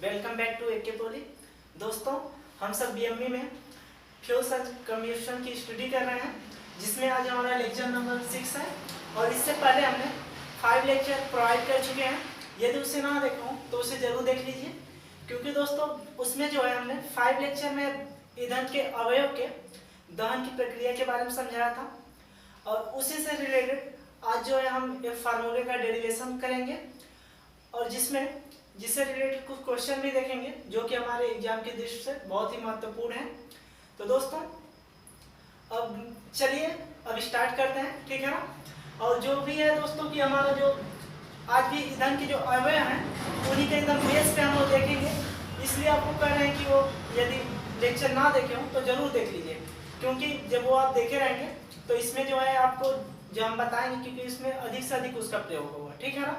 Welcome back to एके पोली। दोस्तों, हम सब बीएमई में फ्यूल्स एंड कंबशन की स्टडी कर रहे हैं, जिसमें आज हमारा लेक्चर नंबर 6 है। और इससे पहले हमने 5 लेक्चर प्रोवाइड कर चुके हैं। यदि उसे ना देखा हो तो उसे जरूर देख लीजिए, क्योंकि दोस्तों उसमें जो है हमने 5 लेक्चर में ईंधन के अवयव के दहन की प्रक्रिया के बारे में समझाया था। और उसी से रिलेटेड आज जो है हम एक फार्मूले का डेरिवेशन करेंगे, और जिससे रिलेटेड कुछ क्वेश्चन भी देखेंगे जो कि हमारे एग्जाम की दृष्टि से बहुत ही महत्वपूर्ण है। तो दोस्तों अब चलिए अब स्टार्ट करते हैं, ठीक है ना। और जो भी है दोस्तों कि हमारा जो आज भी ईंधन के जो अवयव हैं उन्हीं के एकदम बेस पे हम लोग देखेंगे। इसलिए आपको कह रहे हैं कि वो यदि लेक्चर ना देखे हो तो जरूर देख लीजिए, क्योंकि जब वो आप देखे रहेंगे तो इसमें जो है आपको जो हम बताएंगे, क्योंकि इसमें अधिक से अधिक उसका प्रयोग होगा, ठीक है ना।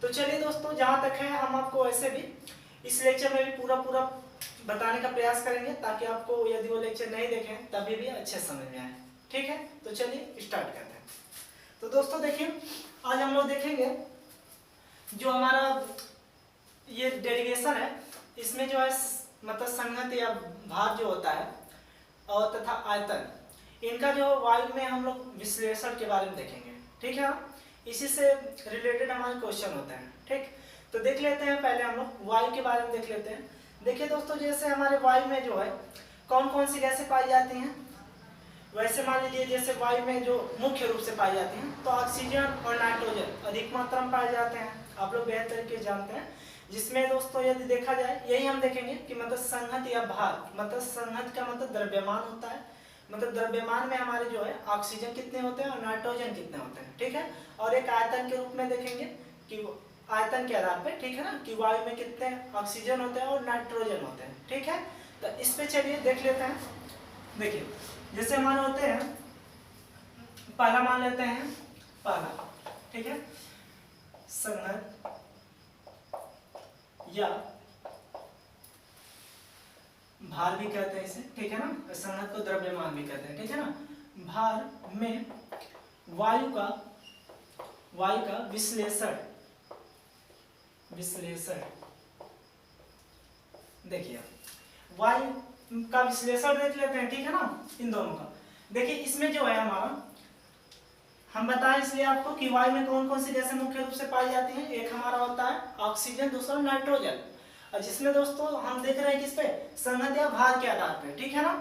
तो चलिए दोस्तों, जहाँ तक है हम आपको वैसे भी इस लेक्चर में भी पूरा बताने का प्रयास करेंगे, ताकि आपको यदि वो लेक्चर नहीं देखें तभी भी अच्छे समझ में आए, ठीक है। तो चलिए स्टार्ट करते हैं। तो दोस्तों देखिए, आज हम लोग देखेंगे जो हमारा ये डेरिवेशन है, इसमें जो है मतलब संगत या भार जो होता है और तथा आयतन, इनका जो वायु में हम लोग विश्लेषण के बारे में देखेंगे, ठीक है। इसी से रिलेटेड हमारे क्वेश्चन होते हैं, ठीक। तो देख लेते हैं, पहले हम लोग वायु के बारे में देख लेते हैं। देखिए दोस्तों, जैसे हमारे वायु में जो है कौन कौन सी गैसें पाई जाती हैं, वैसे मान लीजिए जैसे वायु में जो मुख्य रूप से पाई जाती हैं तो ऑक्सीजन और नाइट्रोजन अधिक मात्रा में पाए जाते हैं, आप लोग बेहतर तरीके से जानते हैं। जिसमें दोस्तों यदि देखा जाए, यही हम देखेंगे कि मतलब संहत या भार, मतलब संहत का मतलब द्रव्यमान होता है, मतलब द्रव्यमान में हमारे जो है ऑक्सीजन कितने होते हैं और नाइट्रोजन कितने होते हैं, ठीक है। और एक आयतन के रूप में देखेंगे कि आयतन के आधार पे, ठीक है ना, कि वायु में कितने ऑक्सीजन होते हैं और नाइट्रोजन होते हैं, ठीक है। तो इस पे चलिए देख लेते हैं। देखिए जैसे हमारे होते हैं, पहला मान लेते हैं, पहला, ठीक है, संहत या भार भी कहते हैं इसे, ठीक है ना। संहत को द्रव्यमान भी कहते हैं, ठीक है ना। भार में वायु का विश्लेषण देखिए, वायु का विश्लेषण देख लेते हैं, ठीक है ना, इन दोनों का। देखिए इसमें जो है हमारा, हम बताएं इसलिए आपको कि वायु में कौन कौन सी गैसें मुख्य रूप से पाई जाती हैं। एक हमारा होता है ऑक्सीजन, दूसरा नाइट्रोजन। और जिसमें दोस्तों हम देख रहे हैं किस पे, संहत या भार के आधार पे, ठीक है ना।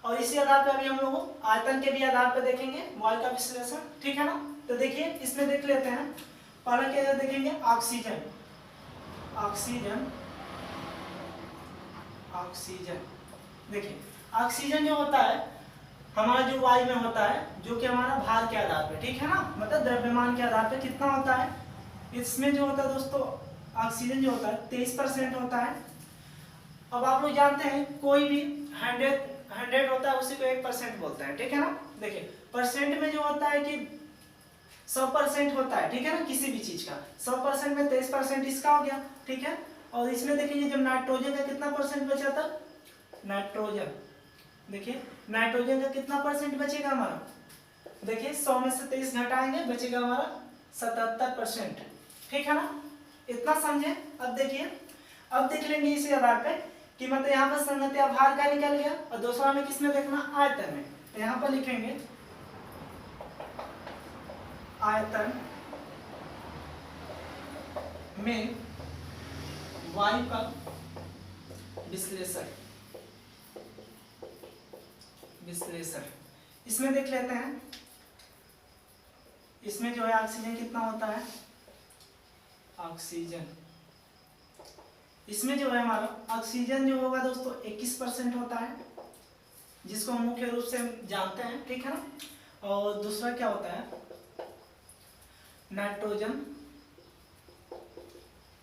और इसी आधार पे अभी हम लोग आयतन के भी आधार पे देखेंगे वायु का विश्लेषण, ठीक है ना। तो देखिए इसमें देख लेते हैं, पहला क्या देखेंगे, ऑक्सीजन। देखिए ऑक्सीजन जो होता है हमारा जो वायु में होता है, जो कि हमारा भार के आधार पे, ठीक है ना, मतलब द्रव्यमान के आधार पे कितना होता है। इसमें जो होता है दोस्तों, ऑक्सीजन जो होता है 23% होता है। अब आप लोग जानते हैं कोई भी 100 होता है उसी को 1% बोलते हैं, ठीक है ना। देखिए परसेंट में जो होता है कि 100% होता है, ठीक है ना, किसी भी चीज का 100% में 23% इसका हो गया, ठीक है। और इसमें देखिए जब नाइट्रोजन का कितना परसेंट बचा था, नाइट्रोजन, देखिए नाइट्रोजन का कितना परसेंट बचेगा हमारा, देखिए 100 में से 23 घटाएंगे, बचेगा हमारा 77%, ठीक है ना। इतना समझे। अब देखिए, अब देख लेंगे इसी आधार पे कि मतलब यहाँ पर संहत या भार का निकल गया, और दूसरा में किसमें देखना, आयतन में। तो यहाँ पर लिखेंगे आयतन में वायु का विश्लेषण। इसमें देख लेते हैं, इसमें जो है ऑक्सीजन कितना होता है, ऑक्सीजन, इसमें जो है हमारा ऑक्सीजन जो होगा दोस्तों 21% होता है, जिसको हम मुख्य रूप से जानते हैं, ठीक है ना। और दूसरा क्या होता है, नाइट्रोजन।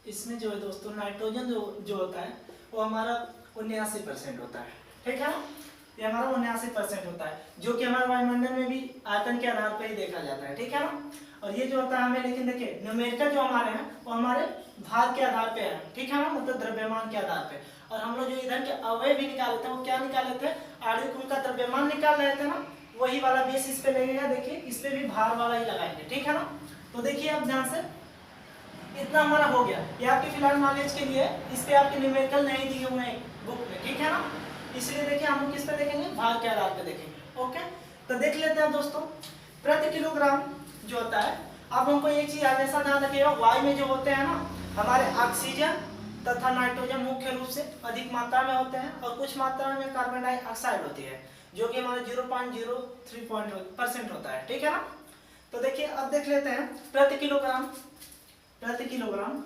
इसमें जो है दोस्तों नाइट्रोजन जो होता है वो हमारा 79% होता है, ठीक है ना। ये हमारा 79% होता है, जो कि हमारे वायुमंडल में भी आयतन के आधार पर ही देखा जाता है, ठीक है ना। और ये जो होता है हमें, लेकिन देखिए न्यूमेरिकल जो हमारे हैं वो हमारे भार के आधार पे है, ठीक है ना, मतलब द्रव्यमान के आधार पे। और हम लोग जो ईंधन के अवयव भी निकाले थे वो क्या निकाले थे, आणविक उनका द्रव्यमान निकाल रहे थे ना, वही वाला बेस इस पे लगेगा। देखिए इस पे भी भार वाला ही लगाएंगे, ठीक है ना। तो देखिए अब ध्यान से, इतना हमारा हो गया। ये आपके फिलहाल नॉलेज के लिए, इस पे आपके न्यूमेरिकल नहीं दिए हुए हैं बुक में, ठीक है ना। इसलिए देखिए हम लोग किस पे देखेंगे, भाग के आधार पे देखेंगे। ओके, तो देख लेते हैं दोस्तों, प्रति किलोग्राम जो होता है। अब हमको एक चीज हमेशा ध्यान रखिएगा, वायु में जो होते हैं ना हमारे ऑक्सीजन तथा नाइट्रोजन मुख्य रूप से अधिक मात्रा में होते हैं, और कुछ मात्रा में कार्बन डाइऑक्साइड होती है, जो कि हमारे 0.03% होता है, ठीक है ना। तो देखिए अब देख लेते हैं प्रति किलोग्राम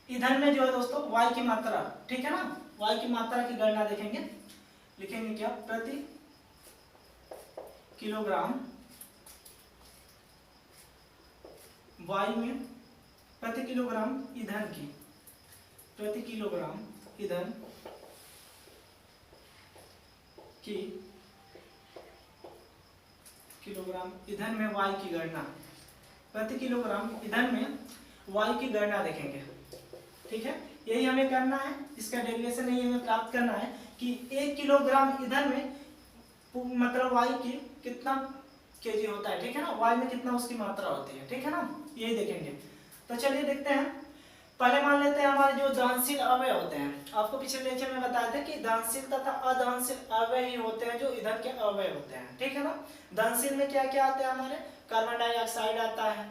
ईंधन में जो है दोस्तों वायु की मात्रा, ठीक है ना। वायु की मात्रा की गणना देखेंगे, लिखेंगे क्या, प्रति किलोग्राम वायु में, प्रति किलोग्राम ईंधन की, प्रति किलोग्राम ईंधन की, किलोग्राम ईंधन में वायु की गणना, प्रति किलोग्राम ईंधन में वायु की गणना देखेंगे, ठीक है। यही हमें करना है, इसका डेरिवेशन यही हमें प्राप्त करना है कि 1 किलोग्राम ईंधन में मतलब वायु की कितना केजी होता है, ठीक है ना, वायु में कितना उसकी मात्रा होती है, ठीक है ना, यही देखेंगे। तो चलिए देखते हैं, पहले मान लेते हैं हमारे जो दहनशील अवयव होते हैं। आपको पिछले लेक्चर में बताया था कि दहनशील तथा अदहनशील अवयव ही होते हैं जो ईंधन के अवयव होते हैं, ठीक है ना। दहनशील में क्या क्या आता है हमारे, कार्बन डाइऑक्साइड आता है,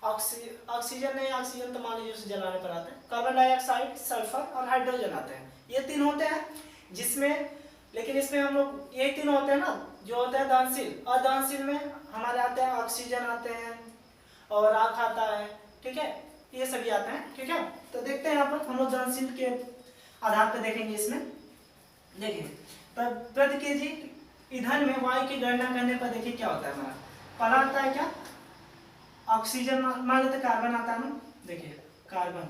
ऑक्सीजन नहीं, ऑक्सीजन तो मान लीजिए उसे जलाने पर आता है, कार्बन डाइऑक्साइड, सल्फर और हाइड्रोजन आते हैं, ये 3 होते हैं। जिसमें लेकिन इसमें हम लोग यही 3 होते हैं ना जो होते हैं दहनशील। अदहनशील में हमारे आते हैं ऑक्सीजन आते हैं और राख आता है, ठीक है, ये सभी आते हैं, ठीक है। तो देखते हैं यहाँ पर हम लोग दहनशील के आधार पर देखेंगे। इसमें देखिए प्रति केजी ईंधन में वायु की गणना करने पर देखिए क्या होता है हमारा। पहला आता है क्या, ऑक्सीजन, मान लेते कार्बन आता है ना, देखिए कार्बन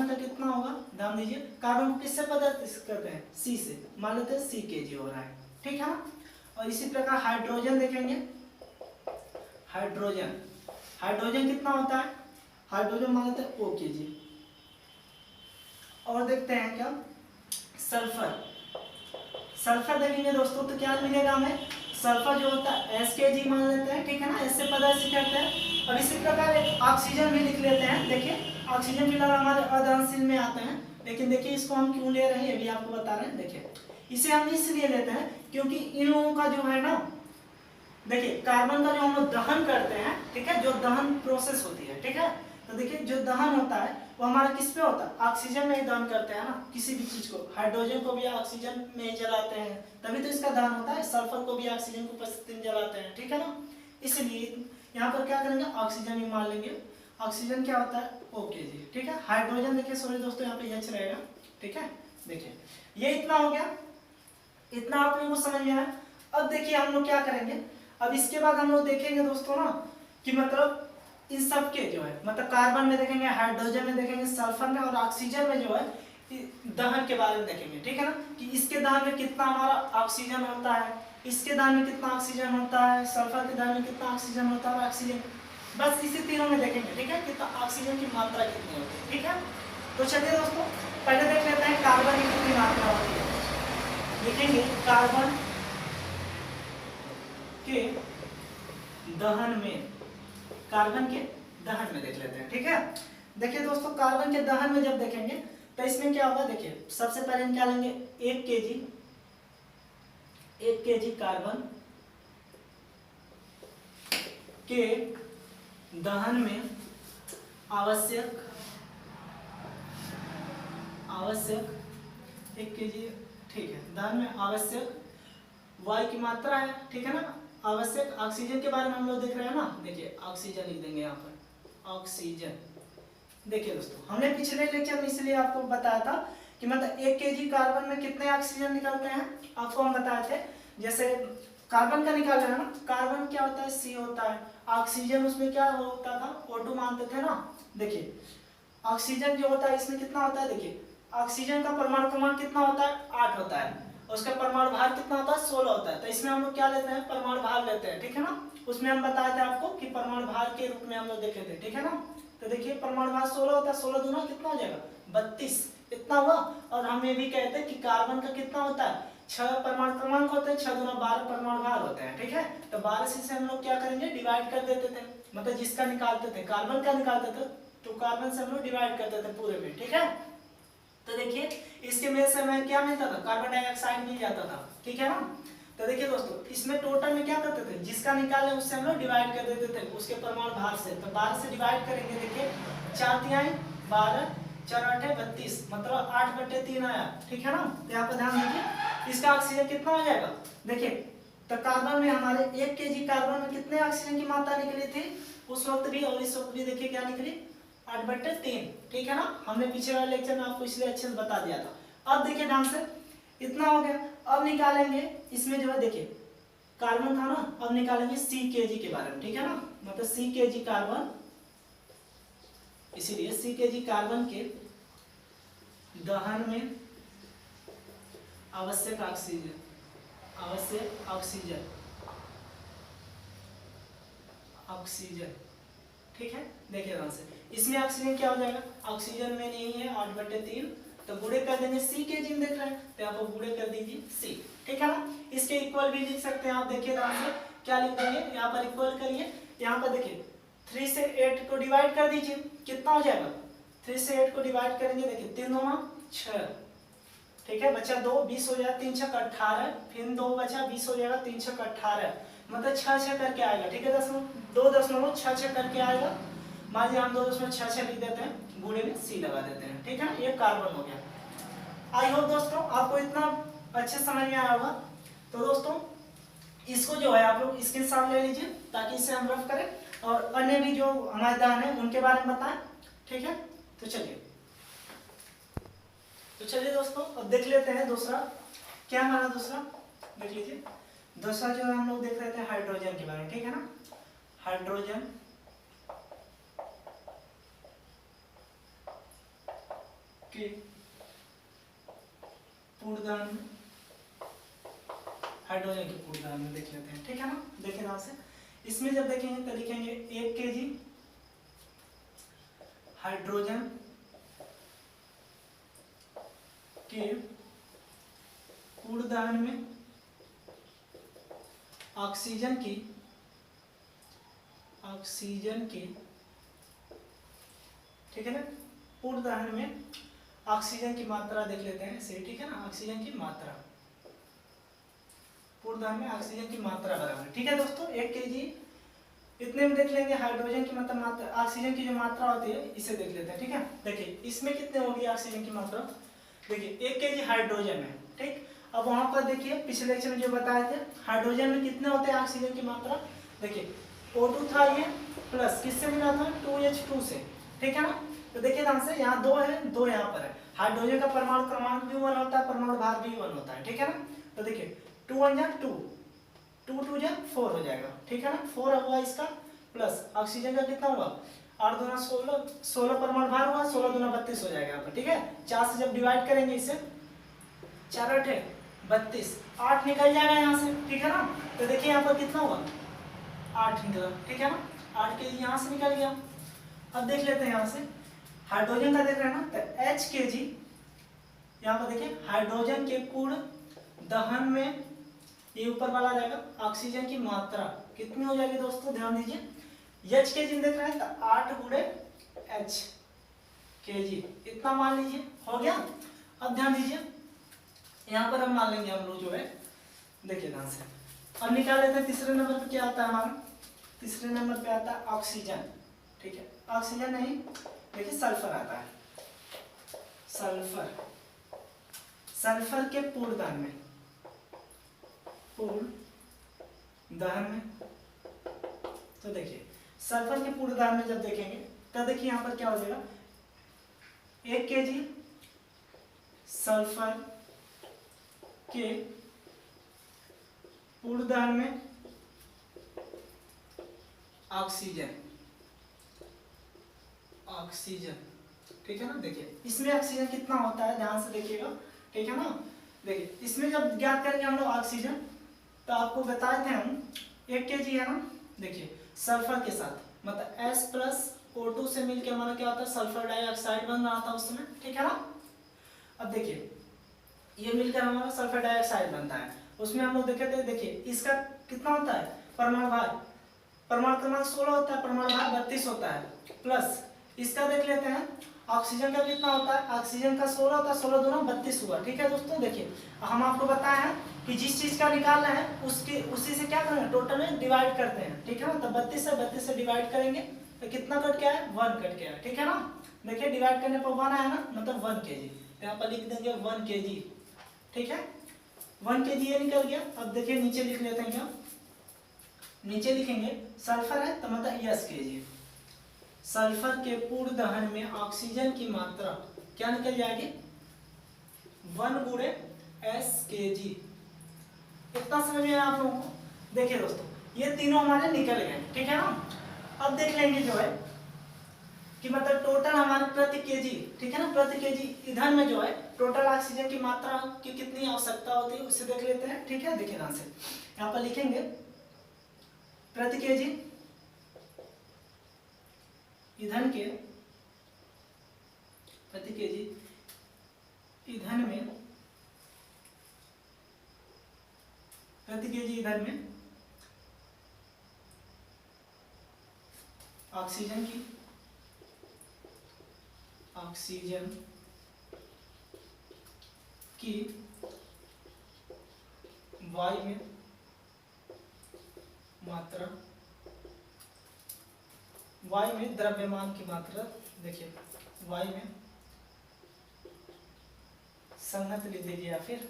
का कितना होगा, ध्यान दीजिए, कार्बन को किससे प्रदर्शित करते हैं, सी से, मान लेते हैं सी केजी हो रहा है, ठीक है ना। और इसी प्रकार हाइड्रोजन देखेंगे, हाइड्रोजन कितना होता है, हाइड्रोजन मान लेते हैं ओ केजी। और देखते हैं क्या, सल्फर देखेंगे दोस्तों, तो क्या मिलेगा हमें, सल्फर जो होता है एस के जी मान लेते हैं, ठीक है ना, इससे प्रदर्शित करते हैं। और इसी प्रकार ऑक्सीजन भी लिख लेते हैं। देखिए ऑक्सीजन फिलहाल हमारे अदहनशील में आते हैं, लेकिन देखिए इसको हम क्यों ले रहे हैं ये भी आपको बता रहे हैं। देखिए इसे हम इसलिए लेते हैं क्योंकि इन लोगों का जो है ना, देखिए कार्बन का जो हम लोग दहन करते हैं, ठीक है, जो दहन प्रोसेस होती है, ठीक है, तो देखिए जो दहन होता है वो हमारा किस पे होता है, ऑक्सीजन में ही दहन करते हैं ना, किसी भी चीज को, हाइड्रोजन को भी ऑक्सीजन में ही जलाते हैं, तभी तो इसका दहन होता है। सल्फर को भी ऑक्सीजन को उपस्थिति में जलाते हैं, ठीक है ना। इसलिए यहाँ पर क्या करेंगे, ऑक्सीजन ही मान लेंगे। ऑक्सीजन क्या होता है, ओके जी, ठीक है। हाइड्रोजन देखिए, सॉरी दोस्तों यहाँ पे एच रहेगा, ठीक है। देखिए ये इतना हो गया, इतना आप लोगों को समझ में आया। अब देखिए हम लोग क्या करेंगे, अब इसके बाद हम लोग देखेंगे दोस्तों ना कि मतलब इन सब के जो है, मतलब कार्बन में देखेंगे, हाइड्रोजन में देखेंगे, सल्फर में और ऑक्सीजन में जो है दहन के बारे में देखेंगे, ठीक है ना, कि इसके दहन में कितना हमारा ऑक्सीजन होता है, इसके दहन में कितना ऑक्सीजन होता है, सल्फर के दहन में कितना ऑक्सीजन होता है, ऑक्सीजन, बस इसी तीनों में देखेंगे, ठीक है, कितना ऑक्सीजन की मात्रा कितनी होती है, ठीक है। तो चलिए दोस्तों पहले देख लेते हैं कार्बन की कितनी मात्रा होती है। लिखेंगे कार्बन के दहन में, कार्बन के दहन में देख लेते हैं, ठीक है। देखिए दोस्तों कार्बन के दहन में जब देखेंगे तो इसमें क्या होगा, देखिए सबसे पहले हम क्या लेंगे, 1 केजी कार्बन के दहन में आवश्यक 1 केजी, ठीक है, दहन में आवश्यक वायु की मात्रा है, ठीक है ना। आवश्यक ऑक्सीजन के बारे में हम लोग देख रहे हैं ना, देखिए ऑक्सीजन लिख देंगे यहाँ पर, ऑक्सीजन। देखिए दोस्तों हमने पिछले लेक्चर में इसलिए आपको बताया था कि मतलब 1 केजी कार्बन में कितने ऑक्सीजन निकलते हैं, आपको हम बताए थे। जैसे कार्बन का निकाल रहे हैं ना, कार्बन क्या होता है, सी होता है, ऑक्सीजन उसमें क्या होता था, O2 मानते थे ना। देखिए ऑक्सीजन जो होता है इसमें कितना होता है, देखिए ऑक्सीजन का परमाणु क्रमांक कितना होता है, 8 होता है, उसका परमाणु भार कितना होता है, 16 होता है। तो इसमें हम लोग क्या लेते हैं, परमाणु भार लेते हैं, ठीक है ना। उसमें हम बताए थे आपको कि परमाणु भार के रूप में हम लोग देखे थे, ठीक है ना। तो देखिए परमाणु भार 16 होता है, 16 दूना कितना हो जाएगा, 32, इतना हुआ। और हम ये भी कहते हैं कि कार्बन का कितना होता है, 6 परमाणु क्रमांक होते हैं, 6 दूना 12 परमाणु भार होते हैं, ठीक है। तो 12 से हम लोग क्या करेंगे, डिवाइड कर देते थे, मतलब जिसका निकालते थे, कार्बन का निकालते थे 2 कार्बन से हम लोग डिवाइड करते थे पूरे में, ठीक है। तो देखिए इसके में से हमें क्या मिलता था, कार्बन डाइऑक्साइड मिल जाता था, ठीक है ना। तो देखिए दोस्तों इसमें टोटल में क्या करते थे, जिसका निकाले उससे हम लोग डिवाइड कर देते थे उसके परमाणु भार से। तो 12 से डिवाइड करेंगे, देखिए 4 तिहाई 12 4 8 32, मतलब 8/3 आया, ठीक है ना। तो यहाँ पर ध्यान दीजिए इसका ऑक्सीजन कितना हो जाएगा, देखिए तो कार्बन में हमारे 1 kg कार्बन में कितने ऑक्सीजन की मात्रा निकली थी उस वक्त भी और इस वक्त भी, देखिए क्या निकली 8/3, ठीक है ना। हमने पिछले वाले लेक्चर में आपको इसलिए अच्छे से बता दिया था। अब देखिए ध्यान से इतना हो गया, अब निकालेंगे इसमें जो है, देखिए कार्बन था ना, अब निकालेंगे C kg के बारे में, ठीक है ना। मतलब C kg कार्बन, इसीलिए C kg कार्बन के दहन में आवश्यक ऑक्सीजन, आवश्यक ऑक्सीजन, ऑक्सीजन, ठीक है। देखिए ध्यान से इसमें ऑक्सीजन क्या हो जाएगा, ऑक्सीजन में नहीं है 8/3, तो गुणे कर देंगे C kg में, देख रहे हैं तो यहाँ पर गुणे कर दीजिए C, ठीक है ना। इसके इक्वल भी लिख सकते हैं आप, देखिए ध्यान से क्या लिख देंगे, यहाँ पर इक्वल करिए, यहाँ पर देखिए 3 से 8 को डिवाइड कर दीजिए, कितना हो जाएगा, 3 से 8 को डिवाइड करेंगे, देखिए 3 दूना 6, ठीक है, बचा 2, 20 हो जाएगा, 3 छक 18, फिर 2 बचा 20 हो जाएगा, 3 छक 18, मतलब 6 करके आएगा, ठीक है। 2.66 करके आएगा। मान लीजिए हम 2.66 लिख देते हैं, गुणे में C लगा देते हैं, ठीक है ना। ये कार्बन हो गया। आई होप दोस्तों आपको इतना अच्छे समझ में आया होगा। तो दोस्तों इसको जो है आप लोग स्क्रीनशॉट ले लीजिए ताकि इसे हम रफ करें और अन्य भी जो हमारे दान है उनके बारे में बताएं, ठीक है। तो चलिए दोस्तों अब देख लेते हैं दूसरा, क्या हमारा दूसरा देख लीजिए। दूसरा जो हम लोग देख रहे थे हाइड्रोजन के बारे में, ठीक है ना। हाइड्रोजन के पूर्णदहन में, हाइड्रोजन के पूर्णदहन में देख लेते हैं, ठीक है ना। देखिए ध्यान से इसमें जब देखेंगे तो लिखेंगे 1 kg हाइड्रोजन के पूर्णदहन में ऑक्सीजन की ठीक है ना, पूर्णदहन में ऑक्सीजन की मात्रा देख लेते हैं इसे, ठीक है ना। ऑक्सीजन की मात्रा, पूर्णदहन में ऑक्सीजन की मात्रा बराबर, ठीक है दोस्तों 1 kg, इतने में देख लेंगे हाइड्रोजन की मतलब मात्रा, ऑक्सीजन की जो मात्रा होती है इसे देख लेते हैं, ठीक है। देखिए इसमें कितने होगी ऑक्सीजन की मात्रा, देखिए 1 kg हाइड्रोजन है, ठीक। अब वहां पर देखिए पिछले लेक्चर में जो बताए थे हाइड्रोजन में कितने होते हैं ऑक्सीजन की मात्रा, देखिए O2 था ये, प्लस किससे मिला था 2H2 से, ठीक है ना। तो देखिए ध्यान से यहाँ 2 है, 2 यहाँ पर है। हाइड्रोजन का परमाणु क्रमांक भी 1 होता है, परमाणु भार भी 1 होता है, ठीक है ना। तो देखिए 2 1 जा 2, 2 2 जा 4 हो जाएगा, ठीक है ना। 4 हुआ इसका, प्लस ऑक्सीजन का कितना हुआ 8 दूना 16, 16 परमाणु भार हुआ, 16 दूना 32 हो जाएगा यहाँ पर, ठीक है। 4 से जब डिवाइड करेंगे इसे, 4 8 है 32, 8 निकल जाएगा यहाँ से, ठीक है ना। तो देखिए यहाँ पर कितना हुआ 8 निकला, ठीक है ना। 8 kg यहाँ से निकल गया। अब देख लेते हैं यहाँ से हाइड्रोजन का देख रहे हैं ना, तो H kg यहाँ पर देखिए हाइड्रोजन के पूर्ण दहन में ये ऊपर वाला रहेगा, ऑक्सीजन की मात्रा कितनी हो जाएगी दोस्तों, ध्यान दीजिए। H kg देख रहे हैं तो 8 गुणे H kg, इतना मान लीजिए हो गया। अब ध्यान दीजिए यहाँ पर हम मान लेंगे हम लोग जो है, देखिए ध्यान से अब निकाल लेते हैं। तीसरे नंबर पे क्या आता है हमारा, तीसरे नंबर पे आता है ऑक्सीजन, ठीक है। ऑक्सीजन नहीं, देखिए सल्फर आता है, सल्फर, सल्फर के पूर्णदहन में, पूर्णदहन में, तो देखिए सल्फर के पूर्णदहन में जब देखेंगे तो देखिए यहाँ पर क्या हो जाएगा 1 kg सल्फर के पूर्णदहन में ऑक्सीजन, ऑक्सीजन, ठीक है ना। देखिए इसमें ऑक्सीजन कितना होता है ध्यान से देखिएगा, ठीक है ना। देखिए इसमें जब ज्ञात करेंगे हम लोग ऑक्सीजन, तो आपको बताए थे हम 1 kg है ना, देखिए सल्फर के साथ मतलब S प्लस O2 से मिलकर हमारा क्या होता है सल्फर डाइऑक्साइड बन रहा था उस समय, ठीक है ना। अब देखिए ये मिलकर हमारा सल्फर डाइऑक्साइड बनता है, उसमें हम लोग देखे थे, देखिए इसका कितना होता है परमाणु भार, परमाणु क्रमांक 16 होता है, परमाणु भार 32 होता है, प्लस इसका देख लेते हैं। ऑक्सीजन का कितना होता है, ऑक्सीजन का 16 होता है, 16 दूना 32 हुआ। ठीक है दोस्तों, देखिए हम आपको बताए हैं कि जिस चीज का निकालना है उसकी उसी से क्या करेंगे, टोटल में डिवाइड करते हैं। ठीक है ना, तो 32 से डिवाइड करेंगे तो कितना कट गया है, 1 कट गया है। ठीक है ना, देखिए डिवाइड करने पर 1 आया ना, मतलब 1 kg। यहाँ पर लिख देंगे 1 kg। ठीक है, 1 kg ये निकल गया। अब देखिए नीचे लिख लेते हैं, क्या नीचे लिखेंगे, सल्फर है तो मतलब S kg। सल्फर के पूर्ण दहन में ऑक्सीजन की मात्रा क्या निकल जाएगी, 1 गुणे S kg। इतना समझ में आया आप लोगों को। देखिए दोस्तों ये तीनों हमारे निकल गए। ठीक है ना, अब देख लेंगे जो है कि मतलब टोटल हमारे प्रति केजी, ठीक है ना, प्रति केजी ईंधन में जो है टोटल ऑक्सीजन की मात्रा की कितनी आवश्यकता होती है उससे देख लेते हैं। ठीक है, देखिए ध्यान से यहाँ पर लिखेंगे प्रति केजी ईंधन के, प्रति केजी ईंधन में, प्रति केजी ईंधन में ऑक्सीजन की, ऑक्सीजन की वायु में मात्रा, वायु में द्रव्यमान की मात्रा, देखिए वायु में संहत लिख दीजिए या फिर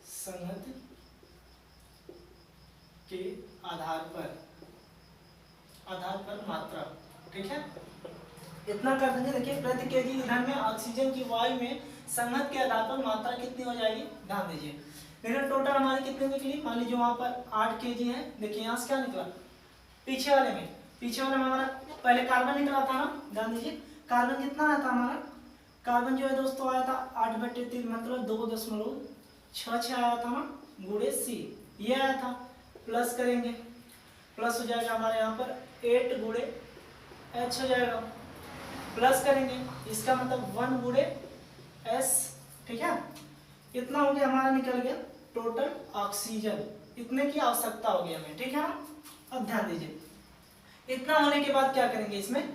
संहत के आधार पर मात्रा। ठीक है, इतना कर देंगे। देखिए प्रति केजी ईंधन में ऑक्सीजन की वायु में संहत के आधार पर मात्रा कितनी हो जाएगी, ध्यान दीजिए। देखिए टोटल हमारी कितनी निकली, मान लीजिए वहां पर 8 kg है। देखिए यहाँ से क्या निकला, पीछे वाले में हमारा पहले कार्बन निकला था ना, ध्यान दीजिए कार्बन कितना आया था हमारा, कार्बन जो है दोस्तों आया था 8/3 मतलब 2.66 आया था ना, गुणे C ये आया था। प्लस करेंगे, प्लस हो जाएगा हमारे यहाँ पर 8 गुणे H हो जाएगा। प्लस करेंगे इसका मतलब 1 गुणे S। ठीक है, इतना हो गया हमारा, निकल गया टोटल ऑक्सीजन, इतने की आवश्यकता होगी हमें। ठीक है ना, अब ध्यान दीजिए इतना होने के बाद क्या करेंगे इसमें।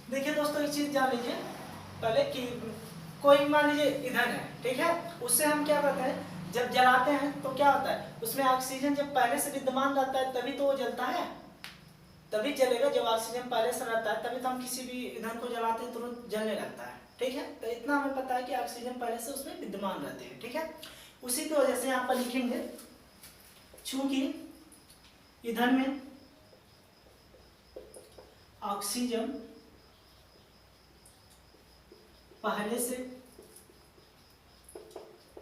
देखिए दोस्तों एक चीज जान लीजिए पहले कि कोई मान लीजिए ईंधन है, ठीक है, उससे हम क्या करते हैं, जब जलाते हैं तो क्या होता है, उसमें ऑक्सीजन जब पहले से विद्यमान रहता है तभी तो वो जलता है, तभी जलेगा जब ऑक्सीजन पहले से रहता है, तभी तो हम किसी भी ईंधन को जलाते हैं तुरंत जलने लगता है। ठीक है, तो इतना हमें पता है कि ऑक्सीजन पहले से उसमें विद्यमान रहते हैं। ठीक है, उसी की वजह से यहाँ पर लिखेंगे चूंकि ईंधन में ऑक्सीजन पहले से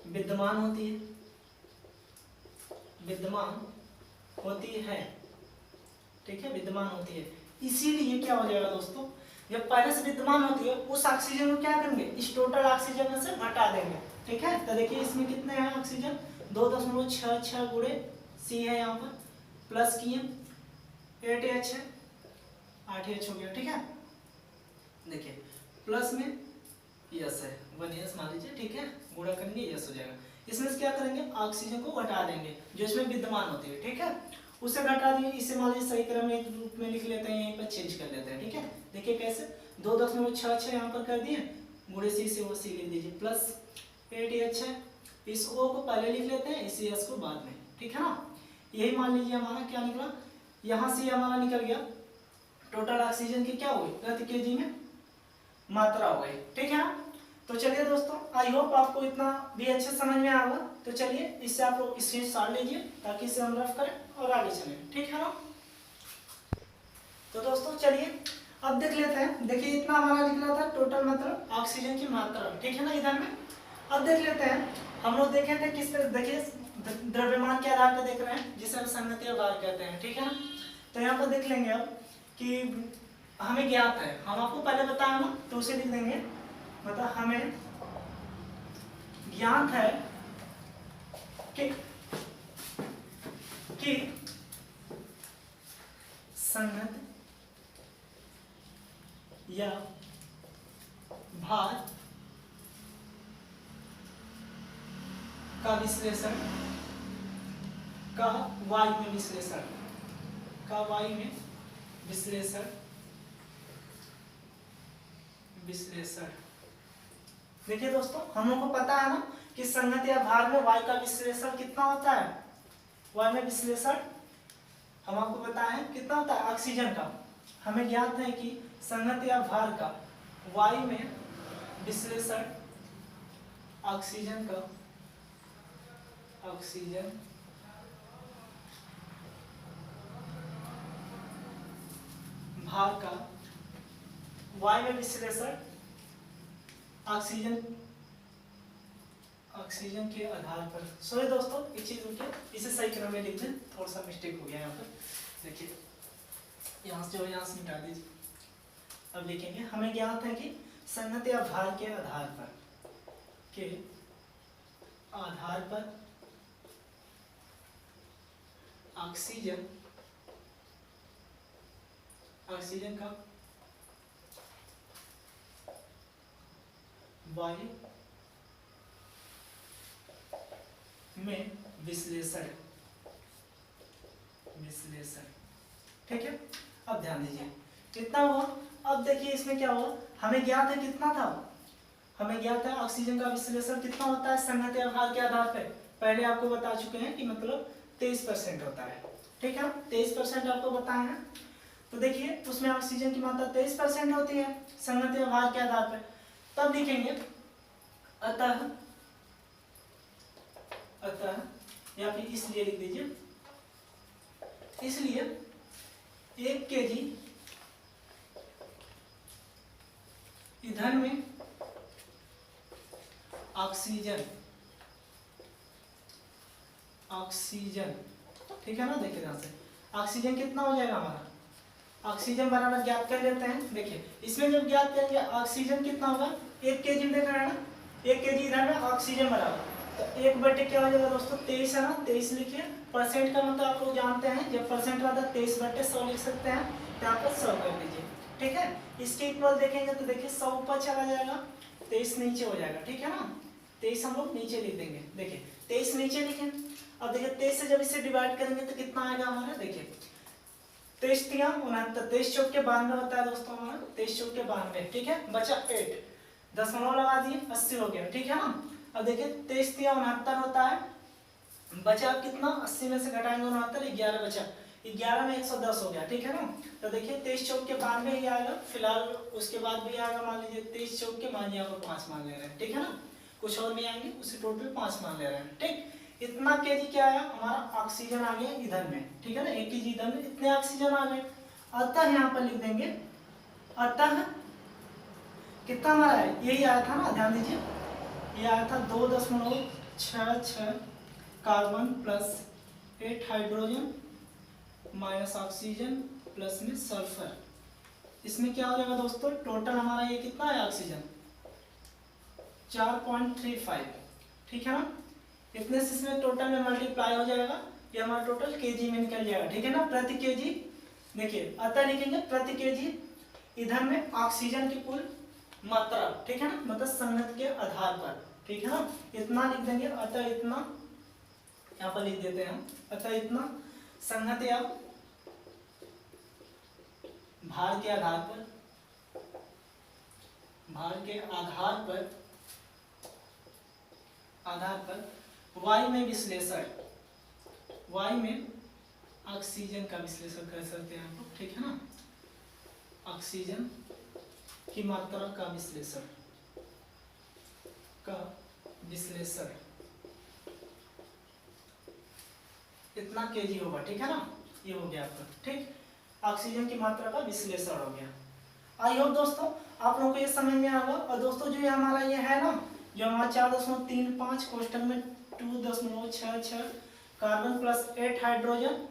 विद्यमान होती है, ठीक है, विद्यमान होती है, इसीलिए क्या हो जाएगा दोस्तों, जब पहले से विद्यमान होती है उस ऑक्सीजन को क्या करेंगे, इस टोटल ऑक्सीजन में से घटा देंगे। ठीक है, तो देखिए इसमें कितने हैं ऑक्सीजन, 2.66 गुणे C है यहाँ पर, प्लस किए 8H है, 8H हो गया। ठीक है, देखिए प्लस में यस है, 1S मान लीजिए। ठीक है, गुणा करेंगे यस हो जाएगा। इसमें से क्या करेंगे, ऑक्सीजन को घटा देंगे जो इसमें विद्यमान होती है। ठीक है, उसे घटा दिए, इसे मान लीजिए सही क्रम में रूप में लिख लेते हैं, यहीं पर चेंज कर लेते हैं। ठीक है, देखिए कैसे 2.66 यहाँ पर कर दिए, गुणे C से वो C लिख दीजिए, प्लस 8H है, इस O को पहले लिख लेते हैं, इसी S को बाद में। ठीक है ना, यही मान लीजिए हमारा क्या निकला, यहाँ से हमारा निकल गया टोटल ऑक्सीजन की क्या हुई, प्रति केजी में मात्रा हो गई। ठीक है ना, तो चलिए दोस्तों आई होप आपको इतना भी अच्छे समझ में आया होगा। तो चलिए इससे आप लोग स्क्रीनशॉट लीजिए ताकि इसे हम रफ करें और आगे चलें। ठीक है ना, तो दोस्तों चलिए अब देख लेते हैं। देखिए इतना हमारा निकला था टोटल मतलब ऑक्सीजन की मात्रा। ठीक है ना, ईंधन में। अब देख लेते हैं, हम लोग देखे थे किस तरह, देखिए द्रव्यमान के आधार पर देख रहे हैं जिसे हम संगति आधार कहते हैं। ठीक है ना, तो यहाँ पर देख लेंगे अब कि हमें ज्ञात है, हम आपको पहले बताया ना, तो उसे लिख देंगे, मतलब हमें ज्ञात है कि संगत या भार का विश्लेषण का वायु में विश्लेषण विश्लेषण। देखिए दोस्तों, हम लोग को पता है ना कि संगत या भार में y का विश्लेषण कितना होता है। y में विश्लेषण हम आपको बताए हैं कितना होता है ऑक्सीजन का। हमें ज्ञात है कि संगत या भार का y में विश्लेषण ऑक्सीजन का भार का y में विश्लेषण ऑक्सीजन के आधार पर। सॉरी दोस्तों, एक चीज रुकिए, इसे सही क्रम में लिख दें, थोड़ा सा मिस्टेक हो गया यहाँ पर। देखिए यहाँ से जो यहाँ से मिटा दीजिए। अब लिखेंगे हमें ज्ञात है कि संगत या भार के आधार पर ऑक्सीजन का वायु में विश्लेषण। ठीक है, अब ध्यान दीजिए कितना हुआ। अब देखिए इसमें क्या हुआ, हमें ज्ञात है कितना था, हमें ज्ञात है ऑक्सीजन का विश्लेषण कितना होता है संगत या भार के आधार पर। पहले आपको बता चुके हैं कि मतलब 23% होता है। ठीक है, 23% आपको बताए हैं। तो देखिए उसमें ऑक्सीजन की मात्रा 23% होती है संगत या भार के आधार पर। तब लिखेंगे अतः या फिर इसलिए लिख दीजिए, इसलिए 1 kg ईंधन में ऑक्सीजन, ठीक है ना। देखिए ध्यान से ऑक्सीजन कितना हो जाएगा हमारा, ऑक्सीजन बराबर ज्ञात कर लेते हैं। देखिए इसमें जब ज्ञात करेंगे ऑक्सीजन कितना होगा, 1 kg देख रहे हैं ना, 1 kg ईंधन में ऑक्सीजन बराबर तो 1 क्या हो जाएगा दोस्तों, 23 है ना। 23 लिखिए, परसेंट का मतलब आप लोग जानते हैं, जब परसेंट का मतलब 23/100 लिख सकते हैं, तो यहाँ पर 100 कर दीजिए। ठीक है, इसके इक्वल देखेंगे तो देखिए 100 ऊपर चला जाएगा, 23 नीचे हो जाएगा। ठीक है ना, 23 हम लोग नीचे लिख देंगे। देखिए 23 नीचे लिखें। अब देखिए 23 से जब इसे डिवाइड करेंगे तो कितना आएगा हमारा, देखिए 23 तिया 69, 23 चौक के 92 होता है दोस्तों हमारा, 23 चौक के 92। ठीक है, बचा 8, दशमलव लगा दिए, 80 हो गया। ठीक है ना। अब देखिए 23 तिया 69 होता है, बचा कितना, 80 में से घटाएंगे 69, 11 बचा, 11 में 110 हो गया। ठीक है ना। तो देखिए 23 चौक के 92 ही आएगा, फिलहाल उसके बाद भी आएगा, मान लीजिए 23 चौक के मान यहाँ पर 5 मान ले रहे हैं। ठीक है ना, कुछ और भी आएंगे, उसे टोटल 5 मान ले रहे हैं। ठीक, इतना केजी क्या आया हमारा, ऑक्सीजन आ गया ईंधन में। ठीक है ना, 1 kg ईंधन में इतने ऑक्सीजन आ गए। अतः यहाँ पर लिख देंगे, अतः कितना हमारा है, यही आया था ना, ध्यान दीजिए, ये आया था 2.66 carbon plus 8 hydrogen minus oxygen plus में सल्फर। इसमें क्या हो जाएगा दोस्तों, टोटल हमारा ये कितना है ऑक्सीजन, 4.35। ठीक है ना, इतने से इसमें टोटल में मल्टीप्लाई हो जाएगा, ये हमारा टोटल केजी में निकल जाएगा। ठीक है ना, प्रति केजी। देखिए अतः लिखेंगे प्रति केजी ईंधन में ऑक्सीजन की कुल मात्रा। ठीक है ना, मतलब संगत के आधार पर। ठीक है ना, इतना लिख देंगे, अतः इतना यहाँ पर लिख देते हैं, अतः इतना संगत या भार के आधार पर वायु में विश्लेषण, वायु में ऑक्सीजन का विश्लेषण कर सकते हैं आप लोग। ठीक है ना, ऑक्सीजन की मात्रा का विश्लेषण इतना केजी होगा। ठीक है ना, ये हो गया आपका। ठीक, ऑक्सीजन की मात्रा का विश्लेषण हो गया। आई होप दोस्तों आप लोगों को ये समझ में आएगा। और दोस्तों जो ये हमारा ये है ना, जो हमारा 4.35 कोष्टक में 2.66 carbon plus 8 hydrogen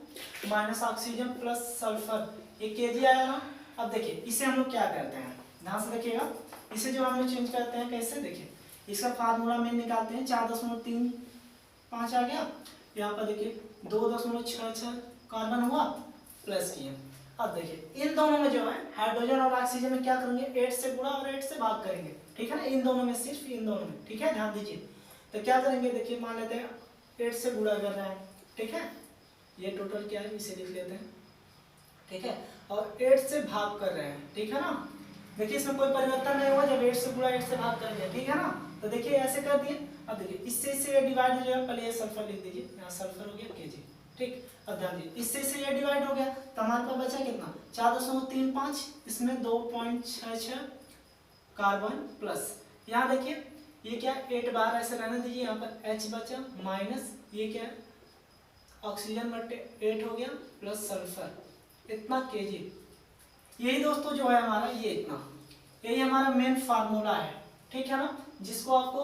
minus oxygen plus sulphur, ये केजी आया ना। अब देखिए इसे हम लोग क्या करते हैं, ध्यान से देखिएगा, इसे जो हम लोग चेंज करते हैं कैसे, देखिए इसका फार्मूला में निकालते हैं, 4.35 आ गया, यहाँ पर देखिए 2.66 कार्बन हुआ प्लस किए। अब देखिए इन दोनों में जो है हाइड्रोजन और ऑक्सीजन में क्या करेंगे, 8 से गुणा और 8 से भाग करेंगे। ठीक है ना, इन दोनों में, सिर्फ इन दोनों में। ठीक है, ध्यान दीजिए, तो क्या करेंगे, देखिए मान लेते हैं 8 से गुणा कर रहे हैं। ठीक है, ये टोटल क्या है, इसे लिख लेते हैं। ठीक है, और 8 से भाग कर रहे हैं। ठीक है ना, देखिए इसमें कोई परिवर्तन नहीं हुआ, जब 8 से गुणा 8 से भाग कर दिया, ठीक है ना। तो देखिए ऐसे कर दिए। अब देखिए इससे ये डिवाइड हो जाएगा, पहले ये सल्फर लिख दीजिए, यहाँ सल्फर हो गया Kg, ठीक। अब ध्यान दीजिए इससे ये डिवाइड हो गया, तो हमारे पास बचा कितना 4.35, इसमें 2.66 कार्बन प्लस। यहाँ देखिए ये क्या 8 बार ऐसे रहने दीजिए, यहाँ पर H बचा माइनस ये क्या ऑक्सीजन बटे 8 हो गया प्लस सल्फर इतना Kg। यही दोस्तों जो है हमारा ये इतना, यही हमारा मेन फार्मूला है, ठीक है ना, जिसको आपको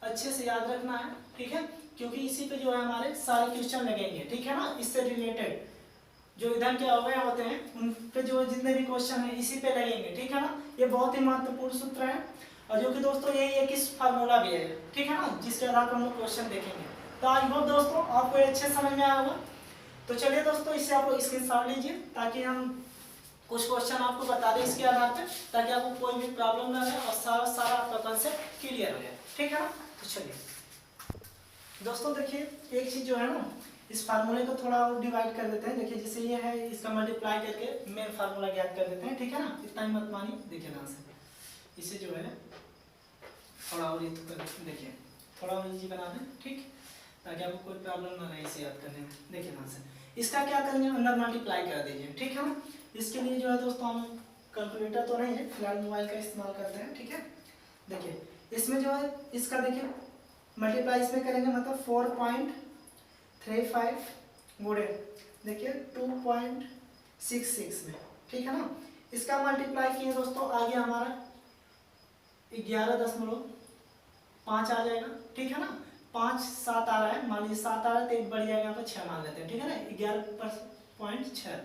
अच्छे से याद रखना है, ठीक है, क्योंकि इसी पे जो है हमारे सारे क्वेश्चन लगेंगे, ठीक है ना। इससे रिलेटेड जो ईंधन के अवयव होते हैं उन पे जो जितने भी क्वेश्चन है इसी पे लगेंगे, ठीक है ना। ये बहुत ही महत्वपूर्ण सूत्र है, और जो कि दोस्तों यही एक इस फार्मूला भी है, ठीक है ना, जिसके आधार पर हम लोग क्वेश्चन देखेंगे। तो आई होप दोस्तों आपको अच्छे समझ में आया होगा। तो चलिए दोस्तों इससे आप लोग स्क्रीनशॉट लीजिए, ताकि हम कुछ क्वेश्चन आपको बता दें इसके आधार पर, ताकि आपको कोई भी प्रॉब्लम ना रहे और सारा आपका कंसेप्ट क्लियर हो जाए, ठीक है ना। तो चलिए दोस्तों देखिए एक चीज जो है ना, इस फार्मूले को थोड़ा और डिवाइड कर देते हैं। देखिए जैसे ये है, इसका मल्टीप्लाई करके मेन फार्मूला ज्ञात कर देते हैं, ठीक है ना। इतना ही मत मानिए, देखिए ध्यान से इसे जो है थोड़ा और ये तो देखिए थोड़ा और इजी बना दें, ठीक, ताकि आपको कोई प्रॉब्लम ना रहे इसे याद करने में। देखिए ध्यान से इसका क्या करेंगे, अंदर मल्टीप्लाई कर दीजिए, ठीक है ना। इसके लिए जो है दोस्तों हम कैलकुलेटर तो नहीं है, फिलहाल मोबाइल का इस्तेमाल करते हैं, ठीक है। देखिए इसमें जो है इसका देखिए मल्टीप्लाई इसमें करेंगे, मतलब 4.35 गुणे देखिए 2.66 में, ठीक है ना। इसका मल्टीप्लाई किए दोस्तों आ गया हमारा 11.5 आ जाएगा, ठीक है ना। 5 7 आ रहा है, मान लीजिए 7 आ रहा है तो एक बढ़ जाएगा, यहाँ पर 6 मान लेते हैं, ठीक है ना। 11.6